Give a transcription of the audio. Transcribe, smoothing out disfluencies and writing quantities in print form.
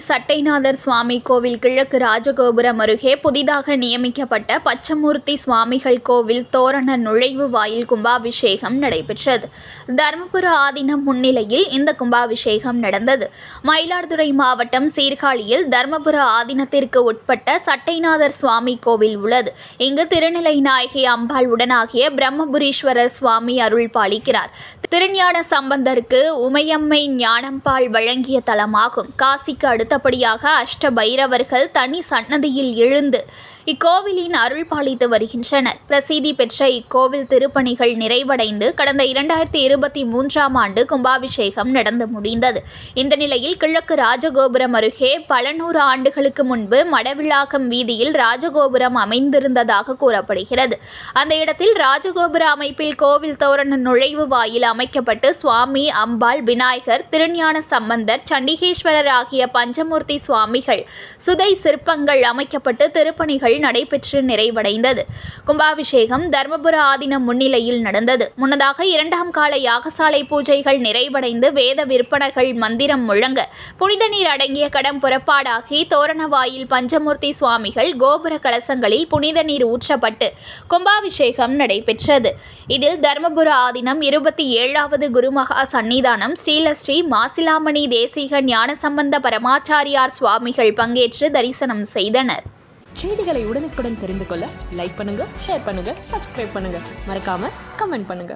சட்டைநாதர் சுவாமி கோவில் கிழக்கு ராஜகோபுரம் அருகே புதிதாக நியமிக்கப்பட்ட பச்சமூர்த்தி சுவாமிகள் கோவில் தோரண நுழைவு வாயில் கும்பாபிஷேகம் நடைபெற்றது. தர்மபுர ஆதீனம் முன்னிலையில் இந்த கும்பாபிஷேகம் நடந்தது. மயிலாடுதுறை மாவட்டம் சீர்காழியில் தர்மபுர ஆதீனத்திற்கு உட்பட்ட சட்டைநாதர் சுவாமி கோவில் உள்ளது. இங்கு திருநிலை நாயகி அம்பாள் உடனாகிய பிரம்மபுரீஸ்வரர் சுவாமி அருள் பாலிக்கிறார். திருஞான சம்பந்தருக்கு உமையம்மை ஞானம்பாள் வழங்கிய தலமாகும். காசிக்கு அடுத்தபடியாக அஷ்ட பைரவர்கள் தனி சன்னதியில் எழுந்து இக்கோவிலின் அருள் பாலித்து வருகின்றனர். பிரசித்தி பெற்ற இக்கோவில் திருப்பணிகள் நிறைவடைந்து கடந்த 2023ஆம் ஆண்டு கும்பாபிஷேகம் நடந்து முடிந்தது. இந்த நிலையில் கிழக்கு ராஜகோபுரம் அருகே பல 100 ஆண்டுகளுக்கு முன்பு மடவிளாக்கம் வீதியில் ராஜகோபுரம் அமைந்திருந்ததாக கூறப்படுகிறது. அந்த இடத்தில் ராஜகோபுர அமைப்பில் கோவில் தோரண நுழைவு வாயில் அமைக்கப்பட்டு சுவாமி, அம்பாள், விநாயகர், திருஞான சம்பந்தர், சண்டிகேஸ்வரர் ஆகிய பஞ்சமூர்த்தி சுவாமிகள் சுதை சிற்பங்கள் அமைக்கப்பட்டு திருப்பணிகள் நடைபெற்று நிறைவடைந்தது. கும்பாபிஷேகம் தர்மபுர ஆதீனம் முன்னிலையில் நடந்தது. முன்னதாக 2ஆம் கால யாகசாலை பூஜைகள் நிறைவடைந்து வேத விற்பனைகள் மந்திரம் முழங்க புனித நீர் அடங்கிய கடம் புறப்பாடாகி தோரணவாயில் பஞ்சமூர்த்தி சுவாமிகள் கோபுர கலசங்களில் புனித நீர் ஊற்றப்பட்டு கும்பாபிஷேகம் நடைபெற்றது. இதில் தர்மபுர ஆதீனம் 27வது குருமகா சன்னிதானம் ஸ்ரீலஸ்ரீ மாசிலாமணி தேசிக ஞானசம்பந்த பரமாச்சாரியார் சுவாமிகள் பங்கேற்று தரிசனம் செய்தனர். செய்திகளை உடனுக்குடன் தெரிந்து கொள்ள லைக் பண்ணுங்க, ஷேர் பண்ணுங்க, சப்ஸ்கிரைப் பண்ணுங்க, மறக்காம கமெண்ட் பண்ணுங்க.